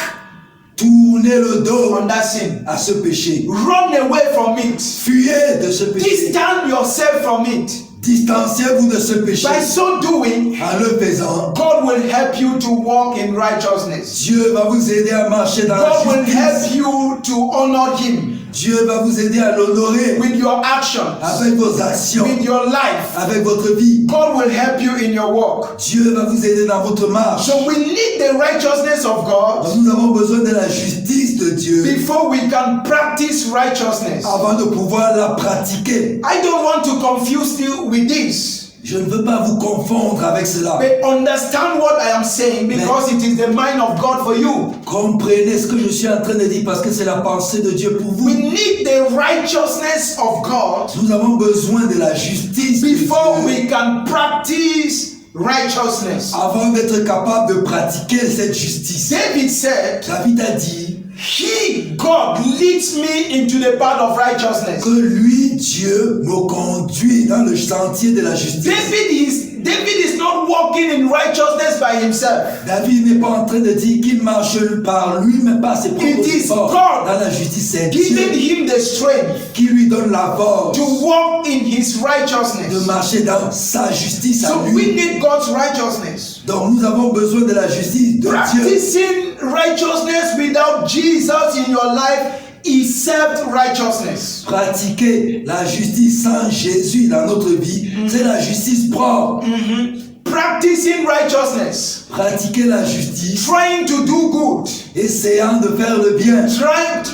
B: tournez le dos
A: on that sin.
B: à ce péché.
A: Run away from it.
B: Fuyez de ce péché.
A: Distance yourself from it.
B: Distanciez-vous de ce péché.
A: By so doing,
B: En le faisant,
A: God will help you to walk in righteousness.
B: Dieu va vous aider à marcher dans la
A: God will
B: justice.
A: help you to honor Him
B: Dieu va vous aider à l'honorer
A: with your actions,
B: avec vos actions,
A: with your life.
B: avec votre vie.
A: God will help you in your walk.
B: Dieu va vous aider dans votre marche.
A: So we need the righteousness of God
B: Donc nous avons besoin de la justice de Dieu
A: before we can practice righteousness.
B: avant de pouvoir la pratiquer.
A: I don't want to confuse you with this.
B: Je ne veux pas vous confondre avec cela.
A: But understand what I am saying because it is the mind of God for you.
B: Comprenez ce que je suis en train de dire parce que c'est la pensée de Dieu pour
A: We
B: vous.
A: need the righteousness of God
B: Nous avons besoin de la justice de
A: before
B: Dieu
A: we can practice righteousness.
B: avant d'être capable de pratiquer cette justice.
A: David said,
B: David a dit
A: He, God, leads me into the path of righteousness.
B: que lui, Dieu, me conduit dans le sentier de la justice.
A: David is not walking in righteousness by himself.
B: David n'est pas en train de dire qu'il marche par lui-même, pas ses
A: It
B: propres
A: is
B: efforts
A: God
B: dans la justice. C'est
A: Giving
B: Dieu
A: him the strength
B: qui lui donne la force
A: to walk in his
B: de
A: righteousness.
B: marcher dans sa justice à
A: So we
B: lui.
A: need God's righteousness.
B: Donc nous avons besoin de la justice de Dieu.
A: Practicing righteousness without Jesus in your life is self-righteousness.
B: Pratiquer la justice sans Jésus dans notre vie, c'est la justice propre.
A: Practicing righteousness,
B: Pratiquer la justice,
A: trying to do good,
B: essayant de faire le bien,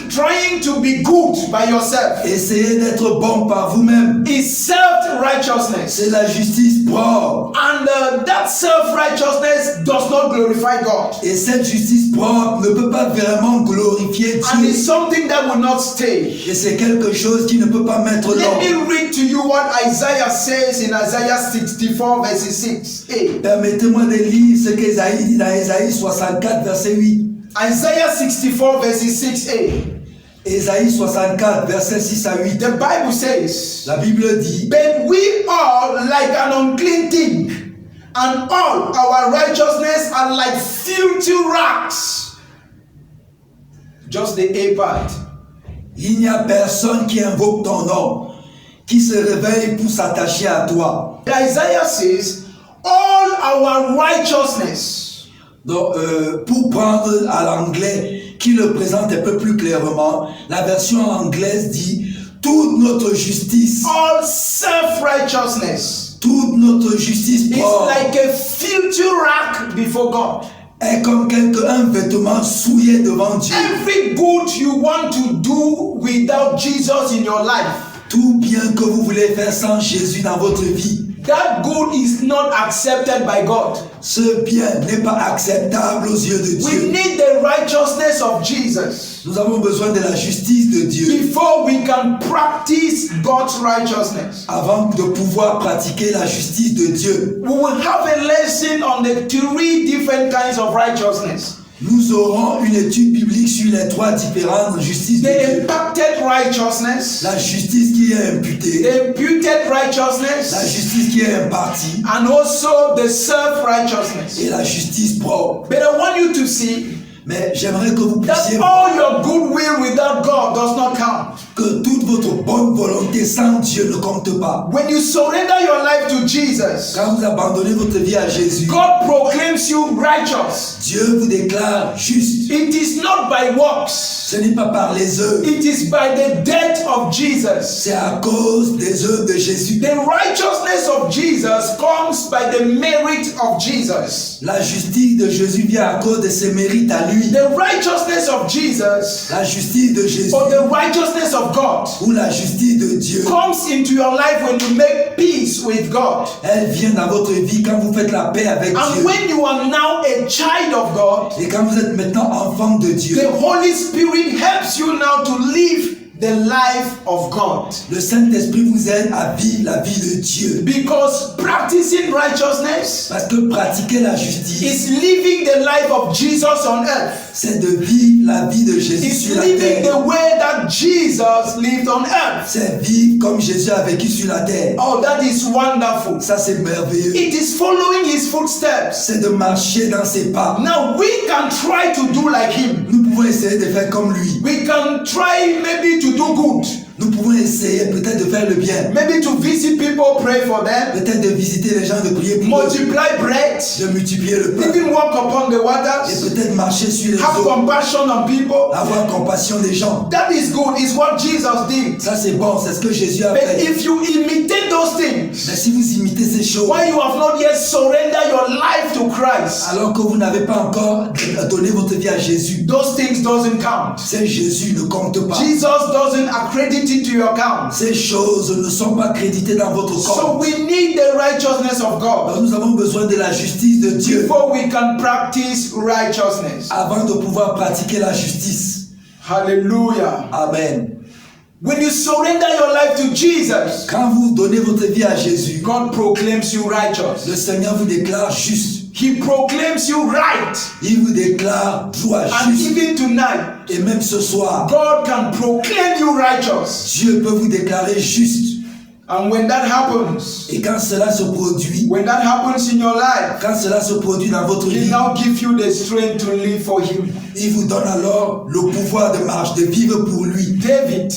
A: trying to be good by yourself
B: essayer d'être bon par vous-même,
A: is self-righteousness.
B: c'est la justice propre.
A: And that self-righteousness does not glorify God.
B: Et cette justice propre ne peut pas vraiment glorifier
A: And
B: Dieu.
A: it's something that will not stay.
B: Et c'est quelque chose qui ne peut pas mettre
A: Let
B: l'ordre.
A: me read to you what Isaiah says in Isaiah 64 verse 6a.
B: Permettez-moi de lire ce qu'Ésaïe dit dans Ésaïe 64, verset 8.
A: Isaiah 64 verse 6a.
B: Ésaïe 64, verset 6 à 8.
A: The Bible says,
B: La Bible dit,
A: but we are like an unclean thing, and all our righteousness are like filthy rags. Just the A part.
B: il n'y a personne qui invoque ton nom, qui se réveille pour s'attacher à toi.
A: Isaiah says, all our righteousness.
B: Donc, pour prendre à l'anglais, qui le présente un peu plus clairement, la version anglaise dit, toute notre justice,
A: All self-righteousness
B: toute notre justice
A: is
B: propre
A: like a filthy rag before God.
B: est comme un vêtement souillé devant Dieu.
A: Every good you want to do without Jesus in your life,
B: Tout bien que vous voulez faire sans Jésus dans votre vie,
A: that good is not accepted by God.
B: ce bien n'est pas acceptable aux yeux de
A: We
B: Dieu.
A: need the righteousness of Jesus
B: Nous avons besoin de la justice de Dieu
A: before we can practice God's righteousness.
B: avant de pouvoir pratiquer la justice de Dieu.
A: We will have a lesson on the three different kinds of righteousness.
B: Nous aurons une étude biblique sur les trois différentes justices de
A: The
B: Dieu.
A: imputed righteousness,
B: La justice qui est imputée,
A: the imputed
B: la
A: righteousness,
B: justice qui est impartie
A: and also the self-righteousness.
B: et la justice propre.
A: But I want you to see
B: Mais j'aimerais que vous
A: that
B: puissiez
A: all your goodwill without God does not count.
B: que toute votre bonne volonté sans Dieu ne compte pas.
A: When you surrender your life to Jesus,
B: Quand vous abandonnez votre vie à Jésus,
A: God proclaims you righteous.
B: Dieu vous déclare juste.
A: It is not by works.
B: Ce n'est pas par les œuvres,
A: It is by the death of Jesus.
B: c'est à cause des œuvres de Jésus.
A: The righteousness of Jesus comes by the merit of Jesus.
B: La justice de Jésus vient à cause de ses mérites à lui.
A: The righteousness of Jesus
B: La justice de Jésus
A: or the righteousness of God
B: ou la justice de Dieu,
A: comes into your life when you make peace with God.
B: elle vient dans votre vie quand vous faites la paix avec
A: And
B: Dieu.
A: when you are now a child of God,
B: Et quand vous êtes maintenant enfant de Dieu,
A: the Holy Spirit helps you now to live the life of God.
B: le Saint-Esprit vous aide à vivre la vie de Dieu.
A: Because practicing righteousness
B: Parce que pratiquer la justice,
A: is living the life of Jesus on earth.
B: c'est de vivre la vie de Jésus
A: It's
B: sur la
A: living the
B: terre.
A: way that Jesus lived on earth.
B: C'est vivre comme Jésus a vécu sur la terre.
A: Oh, that is wonderful.
B: Ça, c'est merveilleux.
A: It is following his footsteps.
B: C'est de marcher dans ses pas.
A: Now we can try to do like him.
B: Nous pouvons essayer de faire comme lui.
A: We can try maybe to do good.
B: Nous pouvons essayer peut-être de faire le bien.
A: Maybe to visit people, pray for them.
B: Peut-être de visiter les gens, de prier pour eux.
A: Multiply bread.
B: De multiplier le pain.
A: Even walk upon the
B: Et
A: waters.
B: peut-être marcher sur les
A: Have
B: eaux.
A: compassion on people.
B: Avoir compassion des gens.
A: That is good. Is what Jesus did.
B: Ça, c'est bon. C'est ce que Jésus a
A: But
B: fait.
A: if you imitate those things,
B: Mais si vous imitez ces choses,
A: when you have not yet surrendered your life to Christ,
B: alors que vous n'avez pas encore donné votre vie à Jésus,
A: those things doesn't count.
B: c'est Jésus ne compte pas.
A: Jesus doesn't accredit it to your account.
B: Ces choses ne sont pas créditées dans votre
A: So
B: corps.
A: we need the righteousness of God
B: Alors nous avons besoin de la justice de Dieu
A: before we can practice righteousness.
B: avant de pouvoir pratiquer la justice.
A: Hallelujah.
B: Amen.
A: When you surrender your life to Jesus,
B: Quand vous donnez votre vie à Jésus,
A: God proclaims you righteous.
B: le Seigneur vous déclare juste.
A: He proclaims you right.
B: Il vous déclare droit,
A: And
B: juste.
A: even tonight,
B: Et même ce soir,
A: God can proclaim you righteous.
B: Dieu peut vous déclarer juste.
A: And when that happens,
B: Et quand cela se produit,
A: when that happens in your life,
B: quand cela se produit dans votre
A: He
B: vie,
A: now gives you the strength to live for Him.
B: il vous donne alors le pouvoir de marche, de vivre pour lui. David,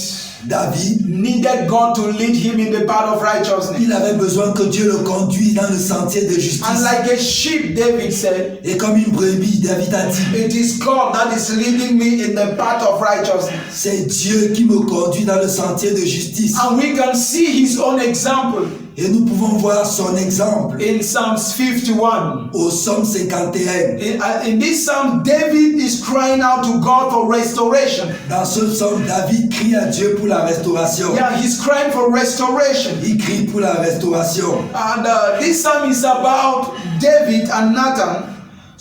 A: Needed God to lead him in the path of righteousness.
B: il avait besoin que Dieu le conduise dans le sentier de justice.
A: And like a sheep, David said,
B: Et comme une brebis, David a dit,
A: it is God that is leading me in the path of righteousness.
B: c'est Dieu qui me conduit dans le sentier de justice.
A: And we can see his own example
B: Et nous pouvons voir son exemple
A: in Psalms 51.
B: au Psaume 51.
A: In this psalm, David is crying out to God for restoration.
B: Dans ce psaume, David crie à Dieu pour la restauration.
A: Yeah, he's crying for restoration.
B: Il crie pour la restauration.
A: And this psalm is about David and Nathan.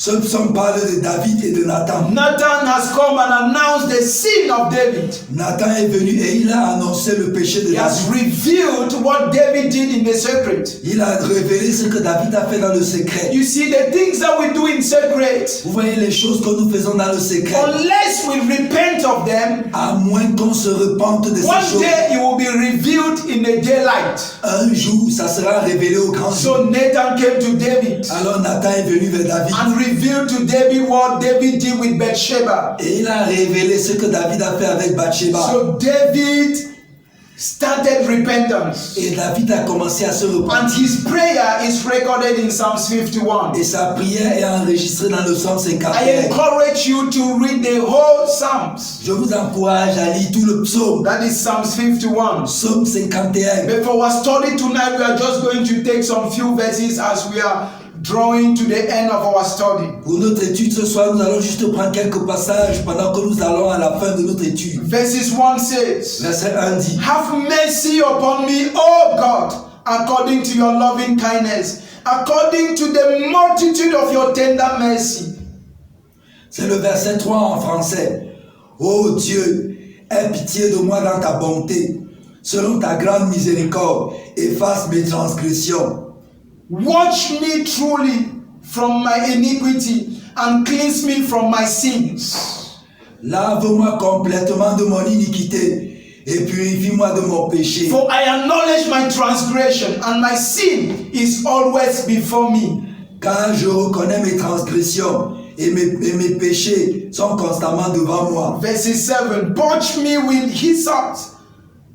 B: Ce psaume parle de David et de Nathan.
A: Nathan has come and announced the sin of David.
B: Nathan est venu et il a annoncé le péché de
A: He has
B: David.
A: revealed what David did in the secret.
B: Il a révélé ce que David a fait dans le secret.
A: You see, the things that we do in secret,
B: Vous voyez les choses que nous faisons dans le secret.
A: unless we repent of them,
B: À moins qu'on se repente de ces
A: one
B: choses,
A: day it will be revealed in the daylight.
B: un jour ça sera révélé au grand jour.
A: So Nathan came to David
B: Alors Nathan est venu vers David
A: and revealed to David what David did with Bathsheba.
B: et il a révélé ce que David a fait avec Bathsheba.
A: So David started repentance.
B: Et David a commencé à se repentir.
A: And his prayer is recorded in Psalms 51.
B: Et sa prière est enregistrée dans le Psaume
A: I
B: 51.
A: encourage you to read the whole Psalms.
B: Je vous encourage à lire tout le psaume.
A: That is Psalms 51.
B: Psaume 51.
A: But for our study tonight, we are just going to take some few verses as we are drawing to the end of our study.
B: Pour notre étude ce soir, nous allons juste prendre quelques passages pendant que nous allons à la fin de notre étude.
A: Verses 1 says,
B: Verset 1 dit,
A: have mercy upon me, O God, according to your loving kindness, according to the multitude of your tender mercy.
B: c'est le verset 3 en français. Ô Dieu, aie pitié de moi dans ta bonté, selon ta grande miséricorde, efface mes transgressions.
A: Watch me truly from my iniquity and cleanse me from my sins.
B: Lave-moi complètement de mon iniquité et purifie-moi de mon péché.
A: For I acknowledge my transgression, and my sin is always before me.
B: Car je reconnais mes transgressions et mes péchés sont constamment devant moi.
A: Verse 7. Purge me with hyssop,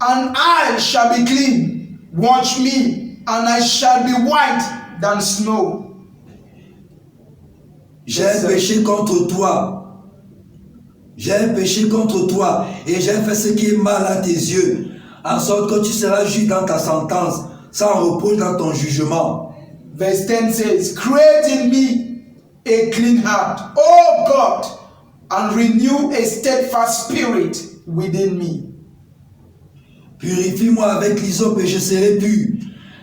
A: and I shall be clean. Wash me, and I shall be white than snow.
B: J'ai péché contre toi. J'ai péché contre toi et j'ai fait ce qui est mal à tes yeux, en sorte que tu seras juste dans ta sentence, sans reproche dans ton jugement.
A: Verse 10 says, create in me a clean heart, O God, and renew a steadfast spirit within me.
B: Purifie-moi avec l'hysope et je serai pur.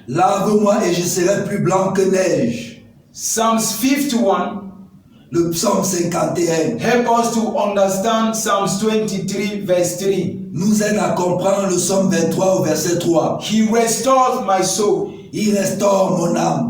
B: Lave-moi et je serai plus blanc que neige.
A: Psalms 51.
B: Le psaume 51
A: help us to understand Psalms 23 verse 3.
B: Nous aide à comprendre le psaume 23 au verset 3.
A: He restores my soul.
B: Il restaure mon âme.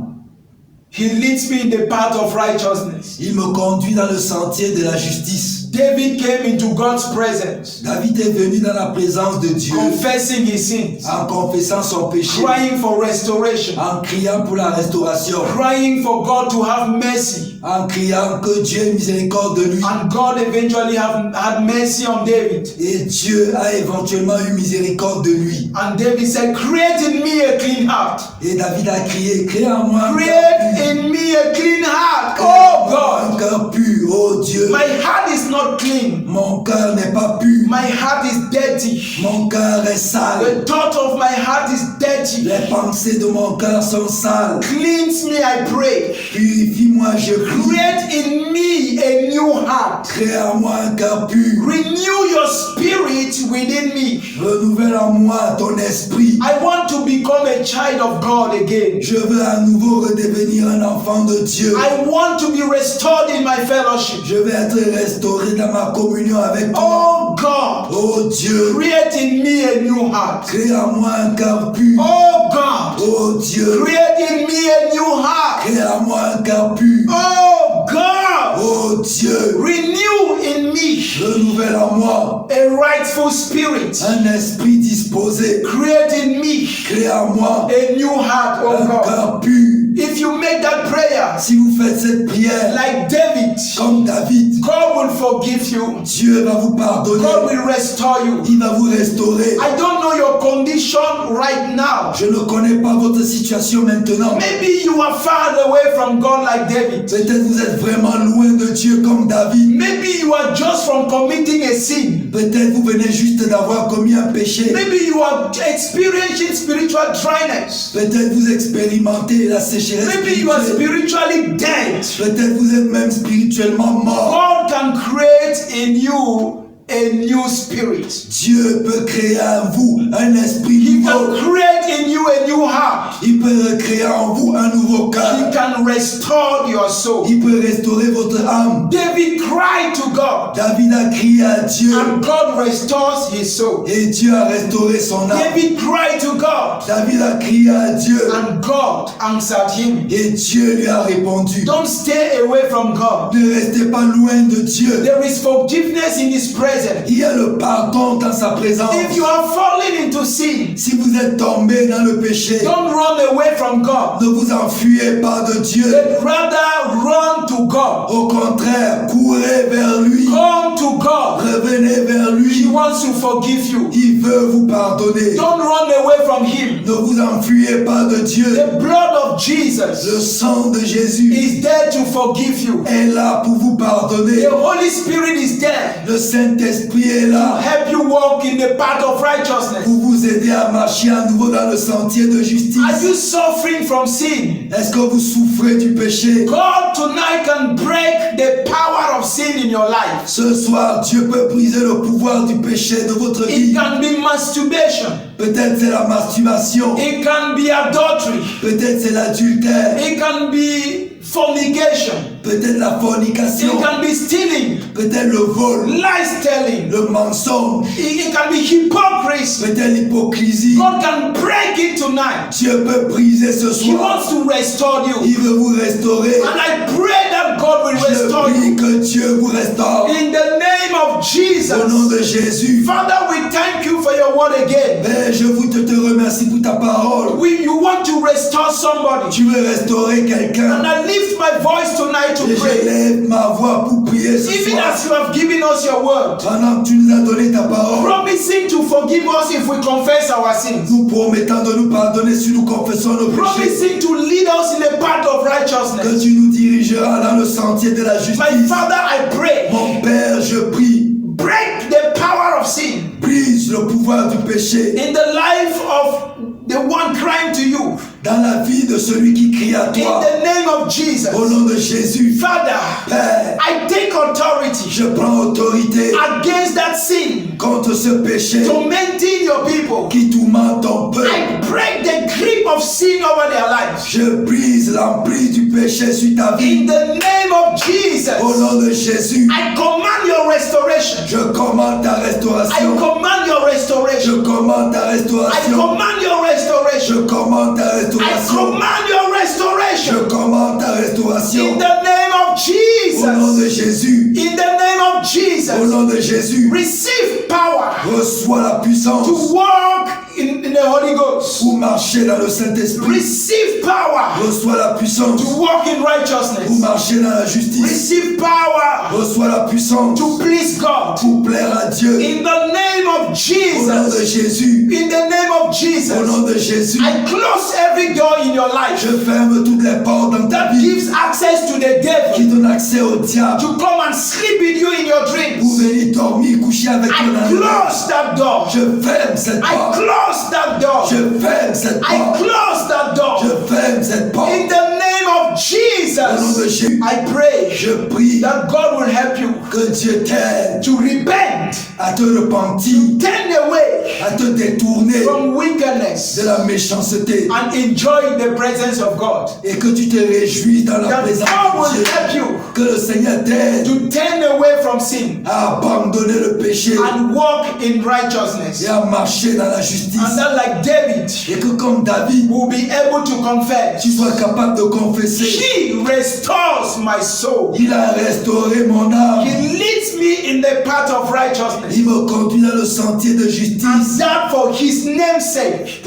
A: He leads me in the path of righteousness.
B: Il me conduit dans le sentier de la justice.
A: David came into God's presence.
B: David est venu dans la présence de Dieu,
A: confessing his sins,
B: en confessant son péché,
A: crying for restoration,
B: en criant pour la restauration,
A: crying for God to have mercy,
B: en criant que Dieu ait miséricorde de lui.
A: And God eventually had mercy on David.
B: Et Dieu a éventuellement eu miséricorde de lui.
A: And David said, create in me a clean heart.
B: Et David a crié, crée en moi un
A: create in me a clean heart, oh God.
B: Un cœur pur, oh Dieu.
A: My heart is not clean.
B: Mon cœur n'est pas pur.
A: My heart is dirty.
B: Mon cœur est sale.
A: The thought of my heart is dirty.
B: Les pensées de mon cœur sont sales.
A: Cleanse me, I pray.
B: Purifie-moi, je prie.
A: Create in me a new heart.
B: Crée en moi un cœur pur.
A: Renew your spirit within me.
B: Renouvelle en moi ton esprit.
A: I want to become a child of God again.
B: Je veux à nouveau redevenir un enfant de Dieu.
A: I want to be restored in my fellowship.
B: Je veux être restauré dans ma communion avec toi.
A: Oh God.
B: Oh Dieu.
A: Create in me a new heart.
B: Crée en moi un cœur pur.
A: Oh God.
B: Oh Dieu.
A: Create in me a new heart.
B: Crée en moi un cœur pur.
A: Oh God.
B: Oh Dieu.
A: Renew in me.
B: Renouvelle en moi
A: a rightful spirit.
B: Un esprit disposé.
A: Create in me.
B: Crée en moi
A: a new heart, oh
B: un
A: God.
B: cœur pur.
A: If you make that prayer,
B: si vous faites cette prière,
A: like David,
B: comme David,
A: God will forgive you.
B: Dieu va vous pardonner.
A: God will restore you.
B: Il va vous restaurer.
A: I don't know your condition right now.
B: Je ne connais pas votre situation maintenant.
A: Maybe you are far away from God like David.
B: Peut-être vous êtes vraiment loin de Dieu comme David.
A: Maybe you are just from committing a sin.
B: Peut-être vous venez juste d'avoir commis un péché.
A: Maybe you are experiencing spiritual dryness.
B: Peut-être vous expérimentez la sécheresse.
A: Maybe you are spiritually dead.
B: Peut-être vous êtes même spirituellement mort.
A: God can create in you a new spirit.
B: Dieu peut créer en vous un esprit
A: He
B: nouveau.
A: can create in you a new heart.
B: Il peut créer en vous un nouveau cœur.
A: He can restore your soul.
B: Il peut restaurer votre âme.
A: David cried to God.
B: David a crié à Dieu.
A: And God restores his soul.
B: Et Dieu a restauré son âme.
A: David cried to God.
B: David a crié à Dieu.
A: And God answered him.
B: Et Dieu lui a répondu.
A: Don't stay away from God.
B: Ne restez pas loin de Dieu.
A: There is forgiveness in his presence.
B: Il y a le pardon dans sa présence.
A: If you are falling into sin,
B: si vous êtes tombé dans le péché,
A: don't run away from God.
B: Ne vous enfuyez pas de Dieu.
A: But rather run to God.
B: Au contraire, courez vers lui.
A: Come to God.
B: Revenez vers lui.
A: He wants to forgive you.
B: Il veut vous pardonner.
A: Don't run away from him.
B: Ne vous enfuyez pas de Dieu.
A: The blood of Jesus,
B: le sang de Jésus,
A: is there to forgive you.
B: Est là pour vous pardonner.
A: The Holy Spirit is there.
B: Le Saint-Esprit est là.
A: Help you walk in the path of righteousness.
B: Pour vous aider à marcher à nouveau dans le sentier de justice.
A: Are you suffering from sin?
B: Est-ce que vous souffrez du péché?
A: God tonight can break the power of sin in your life.
B: Ce soir, Dieu peut briser le pouvoir du péché de votre vie.
A: It can be masturbation.
B: Peut-être c'est la masturbation.
A: It can be adultery.
B: Peut-être c'est l'adultère.
A: It can be fornication.
B: peut-être la
A: It
B: fornication,
A: can be stealing,
B: peut-être le vol,
A: lies telling.
B: le mensonge,
A: It can be hypocrisy.
B: peut-être l'hypocrisie.
A: God can break it tonight.
B: Dieu peut briser ce
A: He
B: soir.
A: wants to restore you.
B: Il veut vous restaurer.
A: And I pray that God will
B: Je
A: restore
B: prie
A: you.
B: que Dieu vous restaure.
A: In the name of
B: Au nom
A: Jesus.
B: de Jésus.
A: Father, we thank you for your word again.
B: Père, je vous te remercie pour ta parole.
A: You want to restore somebody.
B: Tu veux restaurer
A: And
B: quelqu'un.
A: I lift my voice tonight to
B: Et je
A: pray.
B: lève ma voix pour prier ce
A: Even
B: soir.
A: as you have given us your word,
B: Pendant que tu nous as donné ta parole,
A: promising to forgive us if we confess our sins,
B: nous promettons de nous pardonner si nous confessons nos péchés.
A: promising to lead us in the path of
B: Que
A: righteousness.
B: tu nous dirigeras dans le sentier de la
A: My
B: justice.
A: Father, I pray,
B: Mon Père, je prie.
A: break the power of sin
B: Brise le pouvoir du péché
A: in the life of the one crying to you.
B: dans la vie de celui qui crie à
A: In
B: toi.
A: the name of
B: Au
A: Jesus.
B: nom de Jésus.
A: Father,
B: Père,
A: I take authority
B: je prends autorité
A: against that sin
B: contre ce péché
A: tormenting your people.
B: qui tourmente ton peuple.
A: I break the grip of sin over their lives.
B: Je brise l'emprise du péché sur ta vie.
A: In the name of Jesus,
B: Au nom de Jésus,
A: I command your restoration.
B: je commande ta
A: I
B: restauration.
A: command your
B: Je
A: restoration.
B: commande ta
A: I
B: restauration.
A: command your restoration.
B: Je commande ta
A: I
B: restauration.
A: command your
B: Je
A: restoration.
B: commande ta
A: In
B: restauration.
A: the name of
B: Au nom de
A: Jesus.
B: Jésus.
A: In the name of
B: Au
A: Jesus.
B: nom de Jésus.
A: Receive power
B: Reçois la puissance
A: to walk in the Holy Ghost.
B: pour marcher dans le Saint-Esprit.
A: Receive power
B: Reçois la puissance
A: to walk in
B: pour
A: righteousness.
B: marcher dans la justice.
A: Receive power
B: Reçois la puissance
A: to please God.
B: pour plaire à Dieu.
A: In the name of
B: Au nom de
A: Jesus.
B: Jésus.
A: In the name of
B: Au
A: Jesus.
B: nom de Jésus.
A: I close every door in your life
B: Je ferme toutes les portes dans ta
A: that
B: vie
A: gives access to the
B: qui
A: devil
B: donnent accès au diable
A: to come and sleep with you in your
B: pour
A: dreams.
B: venir dormir, coucher avec toi dans
A: I
B: le rêve.
A: close that door.
B: Je ferme cette
A: I
B: porte.
A: close that door.
B: Je ferme cette
A: I
B: porte.
A: close that door.
B: Je ferme cette porte.
A: In the name of
B: Au nom de
A: Jesus,
B: Jésus.
A: I pray
B: Je prie
A: that God will help you
B: que Dieu t'aide
A: to repent,
B: à te repentir,
A: turn away
B: à te détourner
A: from wickedness,
B: de la méchanceté
A: and enjoy the presence of God.
B: et que tu te réjouis dans la
A: That
B: présence
A: God
B: de
A: will
B: Dieu.
A: help you
B: Que le Seigneur t'aide
A: to turn away from sin
B: à abandonner le péché
A: and walk in righteousness.
B: et à marcher dans la justice.
A: And that, like David,
B: Et que comme David,
A: will be able to confess,
B: tu sois capable de confesser.
A: He restores my soul.
B: Il a restauré mon âme.
A: He leads me in the path of righteousness.
B: Il me conduit dans le sentier de
A: And
B: justice
A: that for His name's sake.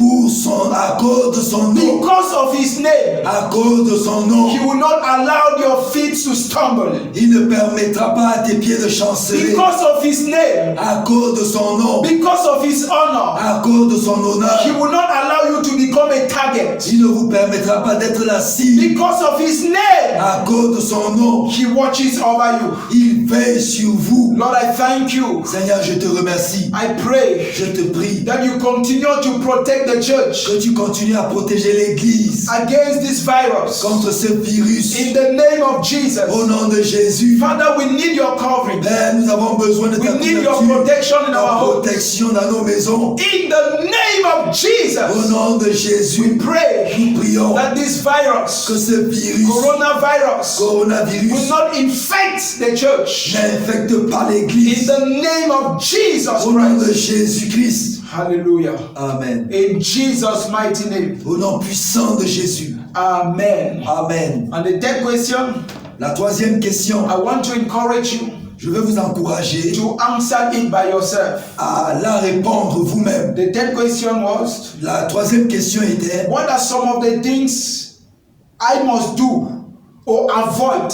B: à cause de son nom.
A: Because of His name,
B: À cause de son nom.
A: He will not allow your feet to stumble.
B: Il ne permettra pas à tes pieds de chanceler.
A: Because of His name,
B: À cause de son nom.
A: because of His honor,
B: À cause de son honneur.
A: He will not allow you to become a target.
B: Il ne vous permettra pas d'être la cible.
A: Because of His name,
B: À cause de son nom.
A: He watches over you.
B: Il veille sur vous.
A: Lord, I thank you.
B: Seigneur, je te remercie.
A: I pray
B: Je te prie
A: that you continue to protect the church
B: que tu continues à protéger l'Église
A: against this virus.
B: contre ce virus.
A: In the name of Jesus.
B: Au nom de Jésus.
A: Father, we need your covering.
B: Père, nous avons besoin de ta
A: We need your
B: couverture,
A: protection in
B: ta
A: our homes.
B: protection dans nos maisons.
A: In the name of
B: Au
A: Jesus,
B: nom de
A: we
B: Jésus,
A: pray
B: nous prions
A: that this virus,
B: que ce virus,
A: coronavirus, will
B: coronavirus,
A: not infect the church.
B: n'infecte pas
A: In
B: l'Église.
A: the name of Jesus
B: Au nom de
A: Christ.
B: Jésus-Christ.
A: Hallelujah.
B: Amen.
A: In Jesus' mighty name.
B: Au nom puissant de Jésus.
A: Amen.
B: Amen.
A: And the third question,
B: La troisième question,
A: I want to encourage you
B: je vais vous encourager
A: to answer it by yourself.
B: à la répondre vous-même.
A: The third question was,
B: La troisième question était,
A: what are some of the things I must do or avoid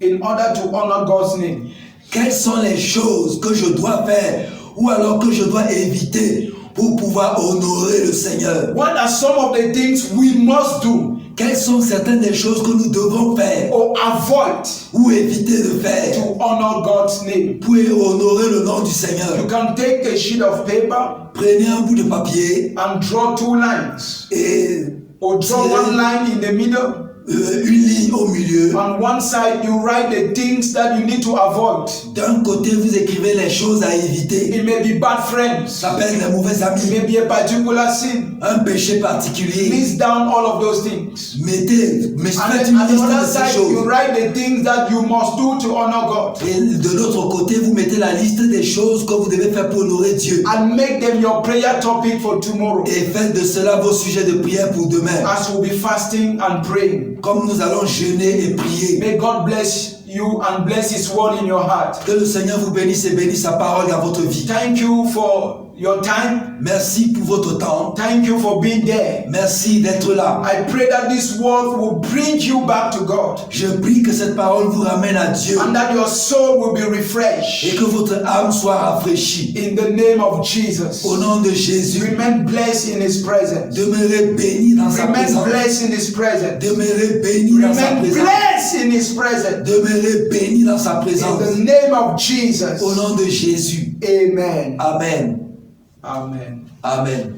A: in order to honor God's name?
B: quelles sont les choses que je dois faire ou alors que je dois éviter pour pouvoir honorer le Seigneur?
A: What are some of the things we must do
B: Quelles sont certaines des choses que nous devons faire
A: or avoid
B: ou éviter de faire
A: to honor God's name?
B: pour honorer le nom du
A: You
B: Seigneur?
A: can take a sheet of paper
B: Prenez un bout de papier
A: and draw two lines,
B: et
A: or draw one line in the middle
B: une ligne au milieu.
A: On one side, you write the things that you need to avoid.
B: D'un côté, vous écrivez les choses à éviter.
A: It may be bad friends.
B: Ça peut être les mauvais
A: It
B: amis,
A: may be a particular sin.
B: un péché particulier.
A: List down all of those things.
B: Faites
A: And
B: une
A: on the
B: liste
A: other
B: de ces
A: side, you
B: choses.
A: write the things that you must do to honor God.
B: Et de l'autre côté, vous mettez la liste des choses que vous devez faire pour honorer Dieu.
A: And make them your prayer topic for tomorrow.
B: Et faites de cela vos sujets de prière pour demain.
A: As we'll be fasting and praying.
B: Comme nous allons jeûner et prier.
A: May God bless you and bless His word in your heart.
B: Que le Seigneur vous bénisse et bénisse sa parole dans votre vie.
A: Thank you for your time.
B: Merci pour votre temps.
A: Thank you for being there.
B: Merci d'être là.
A: I pray that this word will bring you back to God.
B: Je prie que cette parole vous ramène à Dieu.
A: And that your soul will be refreshed.
B: Et que votre âme soit rafraîchie.
A: In the name of Jesus.
B: Au nom de Jésus.
A: Remain blessed in His presence.
B: Demeurez bénis dans sa présence.
A: Remain blessed in His presence.
B: Demeurez bénis dans sa
A: Remain
B: présence.
A: blessed in His presence.
B: Demeurez bénis dans sa
A: In
B: présence.
A: the name of Jesus.
B: Au nom de Jésus.
A: Amen.
B: Amen.
A: Amen.
B: Amen.